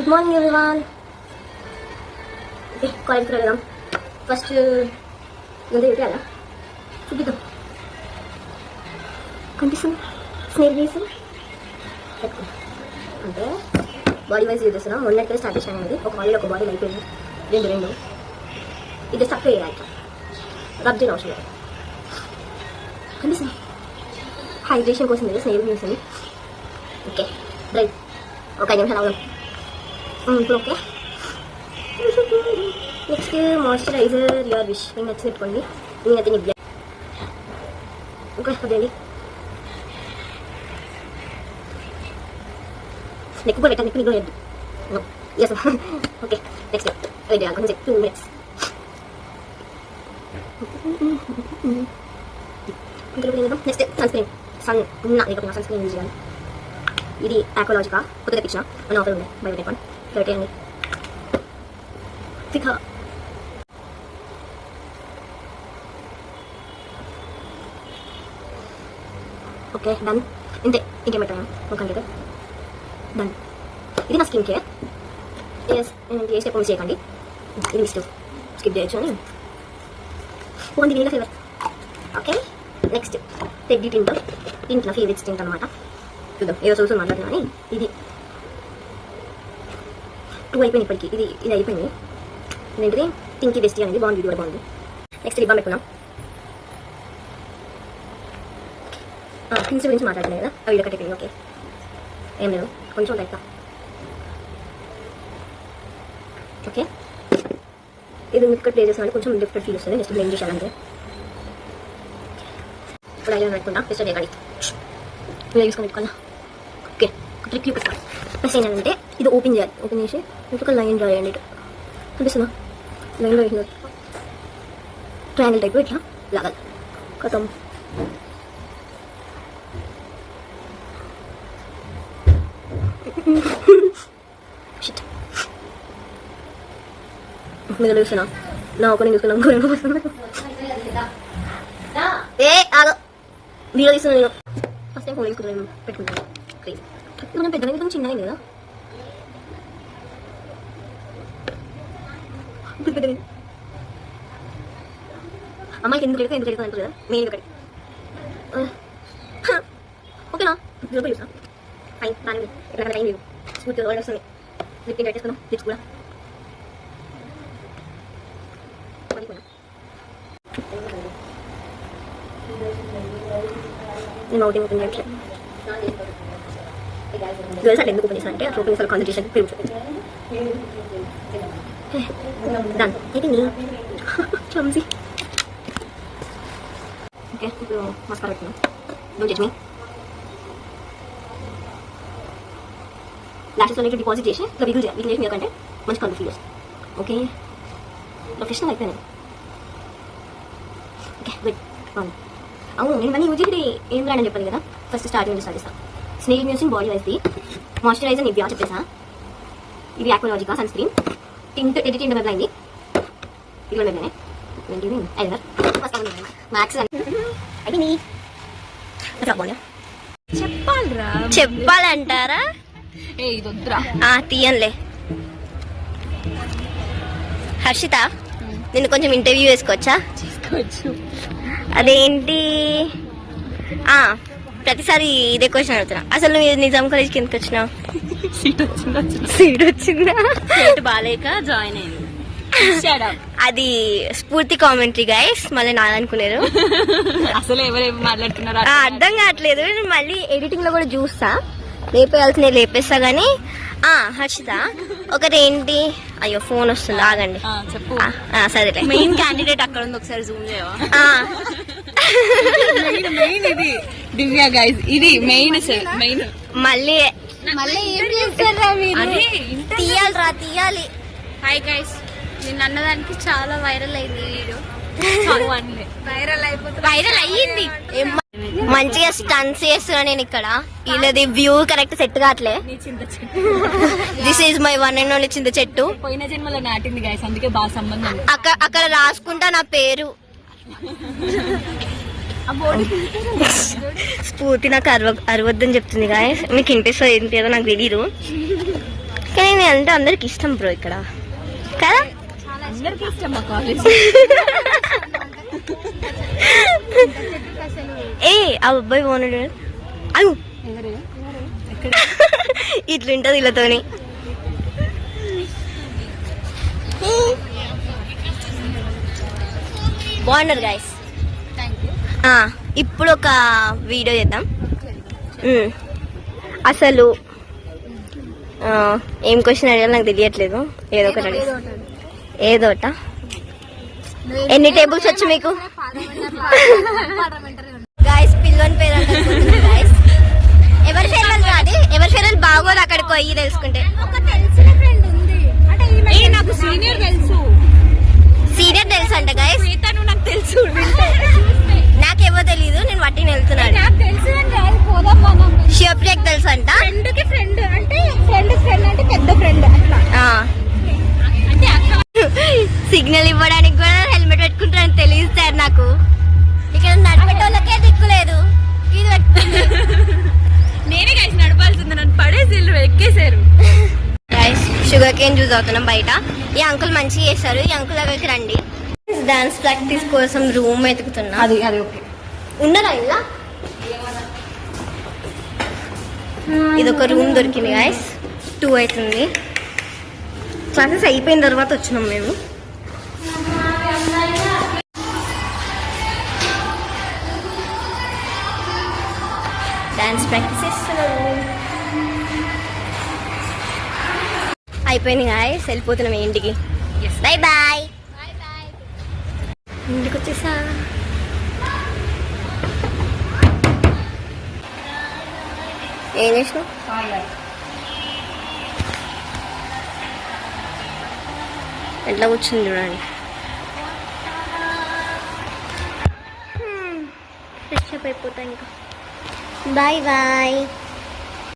Good morning everyone. కాలేజ్కి వెళ్దాం. First ముందు పెట్టాలా చూపిద్దాం. కనిపిస్తుంది స్నేక్ బీస్ అంటే బాడీ వైజ్ యూజ్ చేస్తున్నాం. మొన్నటికే స్టార్ట్ చేసాను అనేది. ఒక బాడీలో ఒక బాడీలో అయిపోయింది. రెండు ఇది జస్ట్ అప్లై చేయాలి. రబ్ చేయని అవసరం లేదు. కనిపిస్తుంది హైడ్రేషన్ కోసం లేదు స్నేక్ బీస్. Okay right. ఒక 5 నిమిషాలు అవుదాం. ఇప్పుడు okay. Next moisturiser your wish. నేను నచ్చి పెట్టుకోండి. నేనైతే నివ్యా ఓకే అదేండి నెక్కు కూడా పెట్టాను. నెక్కు లేదు. Yes okay. నెక్స్ట్ వెయిట్ చేయాలి కొంచెం 2 minutes. Next sunscreen. Sun లేకపోతే సన్ స్క్రీన్ యూజ్ చేయాలి. ఇది ఆక్వాలాజికా కొత్త తెప్పించిన మన ఆఫర్ ఉంది. బై పెట్టుకోండి. పెట్టేయండి. ఫికా ఓకే డన్. ఇంతే, ఇంకేం పెట్టాను ఒక గంట. డన్. ఇది నా స్కిన్ కేర్. ఏ స్టెప్ మిస్ చేయకండి. ఇది మిస్ స్కిప్ చేయొచ్చు అని పోంది నీళ్ళ favour. Okay next teddy tint. Tint నా ఫేవరెట్ టింట్ అనమాట. చూద్దాం ఏదో చూసి మాట్లాడుతున్నా అని. ఇది 2 అయిపోయింది ఇప్పటికి. ఇది అయిపోయింది. ఏంటిది టింకీ బెస్టీ అనేది బాగుంది. ఇది కూడా బాగుంది. నెక్స్ట్ రిబ్బన్ పెట్టుకున్నాం. థింగ్స్ గురించి మాట్లాడుతున్నాయి కదా అవి ఒకటి. ఓకే ఏం లేదు కొంచెం లైక్ ఓకే. ఇది ఇక్కడ ప్లే చేసిన కొంచెం డిఫరెంట్ ఫీల్ వస్తుంది. నెక్స్ట్ బ్లెండ్ చేశానంటే ఇప్పుడు ఐలైనర్ పెట్టుకుంటాం. నెక్స్ట్ చేయగలి ఇలా తీసుకొని పెట్టుకున్నా. ఓకే ట్రిక్ చూపిస్తాను. నెక్స్ట్ ఏంటంటే ఇది ఓపెన్ చేయాలి. ఓపెన్ చేసి ఒక లైన్ డ్రా చేయండి. కనిపిస్తుందా లైన్లో వేసిన ట్రయాంగిల్ టైప్ ఇట్లా లాగాలి. కథం మీద చూస్తున్నా నా ఒకరిని చూసుకున్నాం. ఏ ఆగో వీడియో తీస్తున్నా నేను. ఫస్ట్ టైం ఫోన్ తీసుకుంటాను పెట్టుకుంటాను. మనం పెద్ద మీద చిన్నగా కదా అమ్మాయికి ఎందుకు లేదు అంటారు కదా మెయిన్ ఒకటి. ఓకేనా జోబు చూసా ఫైన్ బాగా ఎక్కడ టైం లేదు. స్కూల్ ఆర్డర్ వస్తుంది. లిప్ టింట్ పెట్టేసుకున్నాం. లిప్స్ కూడా నేను అవుటింగ్ ఓపెన్ చేయట్లేదు. గర్ల్స్ అంటే ఎందుకు ఓపెన్ చేస్తాను అంటే అట్లా ఓపెన్ చేసిన కాన్సన్ట్రేషన్ పెరుగుతుంది. డన్ అయిపోయింది. క్లమ్జీ. ఓకే ఇప్పుడు మస్కారా పెట్టుకున్నాం. Don't judge me. లాషెస్ అనేది డిపాజిట్ చేసి ఇట్లా విగిల్ చేయాలి. విగిల్ చేసి మీకంటే మంచి కలర్ ఫీల్ వస్తుంది. ఓకే ప్రొఫెషనల్ అయిపోయినాయి. Okay good. అవును నేను ఇవన్నీ యూజ్ చేసి ఏం బ్రాండ్ అని చెప్పాలి కదా. ఫస్ట్ స్టార్టింగ్ స్టార్ట్ చేస్తాను. స్నేక్ మ్యూసిన్ బాడీ వైజ్ది మాయిశ్చరైజర్ నివ్యా చెప్పేసా. ఇది Aqualogica sunscreen. Tint teddy tint బదులైంది. ఇది కూడా బదులైనా ఏంటిది ఐలైనర్ మ్యాక్స్ అది చెప్పాలంటారా తీయంలే. హర్షిత నేను కొంచెం ఇంటర్వ్యూ వేసుకోవచ్చా? అదేంటి ప్రతిసారి ఇదే క్వశ్చన్ అడుగుతున్నా. అసలు నువ్వు నిజాం కాలేజ్కి ఎందుకు వచ్చినావు? సీట్ వచ్చిందా? బాలేక జాయిన్ అయింది. అది స్ఫూర్తి కామెంటరీ గైస్. మళ్ళీ నాదనుకున్నారు. అసలు ఎవరేమో మాట్లాడుతున్నారు అర్థం కావట్లేదు. మళ్ళీ ఎడిటింగ్ లో కూడా చూస్తా. లేపేయాల్సిన లేపేస్తా గానీ. హర్షిత ఒకటేంటి అయ్యో ఫోన్ వస్తుంది ఆగండి. చెప్పు. సరే మెయిన్ క్యాండిడేట్ అక్కడ ఉంది. ఒకసారి జూమ్ చేయవా? మెయిన్ ఇది దివ్య గైస్. ఇది మెయిన్ మెయిన్. మళ్ళీ ఏం చేస్తారా మీరు? తీయాలి. Hi guys. నిన్న అన్నదానికి చాలా వైరల్ అయింది వీడియో. వైరల్ అయ్యింది. మంచిగా స్టన్స్ చేస్తున్నా నేను ఇక్కడ. వీళ్ళది వ్యూ కరెక్ట్ సెట్ కావట్లే. This is my one and only చింత చెట్టు. పోయిన జన్మలో నాటింది గైస్. అందుకే బాగా సంబంధం. అక్కడ రాసుకుంటా నా పేరు. స్ఫూర్తి నాకు అరవద్దని చెప్తుంది గాయస్. మీకు ఇంట్రెస్ట్ ఏంటి ఏదో నాకు తెలీదు. కానీ నేను అంటే అందరికి ఇష్టం బ్రో ఇక్కడ కదా. అందరికి ఇష్టం మా కాలేజ్. ఏ ఆ అబ్బాయి బాగున్నాడు అయ్యో ఇట్లుంటది వీళ్ళతోని. బాగున్నారు గైస్. ఇప్పుడు ఒక వీడియో చేద్దాం. అసలు ఏం క్వశ్చన్ అడగాలి నాకు తెలియట్లేదు. ఏదో ఒకటి అడిగి ఏదోట. ఎన్ని టేబుల్స్ వచ్చు మీకు గాయస్? పిల్లని పేరు గాయస్. ఎవరి ఫేర్వెల్ కాదు, ఎవరి ఫేర్వెల్ బాగోదు అక్కడికి పోయి తెలుసుకుంటే. ఒక తెలిసిన ఫ్రెండ్ ఉంది అంటే నాకు సీనియర్ తెలుసు. సీనియర్ తెలుసు అంట గాయస్. తను నాకు తెలుసు. నాకేమో తెలీదు, నేను వట్టిని వెళ్తున్నాను. నాకు తెలుసు అని రాదు, పోదాం మనం. శివప్రియకి తెలుసు అంట. ఫ్రెండ్ కి ఫ్రెండ్ అంటే ఫ్రెండ్ అంటే పెద్ద ఫ్రెండ్ అట్లా. అంటే సిగ్నల్ ఇవ్వడానికి కూడా హెల్మెట్ పెట్టుకుంటారని తెలియదు సార్ నాకు. ఇక్కడ నడిపేటోళ్ళకే దిక్కులేదు, ఇది పెట్టుకుంది. నేనే గైస్ నడపాల్సింది, నన్ను పడేసి ఎక్కేశారు. గైస్ షుగర్ కేన్ జ్యూస్ అవుతున్నాం బయట. ఈ అంకుల్ మంచిగా చేస్తారు, ఈ అంకుల్ దగ్గరికి రండి. డాన్స్ ప్రాక్టీస్ కోసం రూమ్ వెతుకుతున్నా. అది ఓకే. ఉన్నారా ఇలా? ఇది ఒక రూమ్ దొరికింది గాయస్. 2 అవుతుంది. క్లాసెస్ అయిపోయిన తర్వాత వచ్చినాం మేము. డాన్స్ ప్రాక్టీస్ చేస్తున్నాము. అయిపోయింది గాయస్, వెళ్ళిపోతున్నాం ఇంటికి. Bye bye. ఇంటికి వచ్చేసా. ఏం చేసినావు? ఎట్లా కూర్చుంది చూడండి. ఫ్రెష్ అప్ అయిపోతా ఇంకా. Bye bye.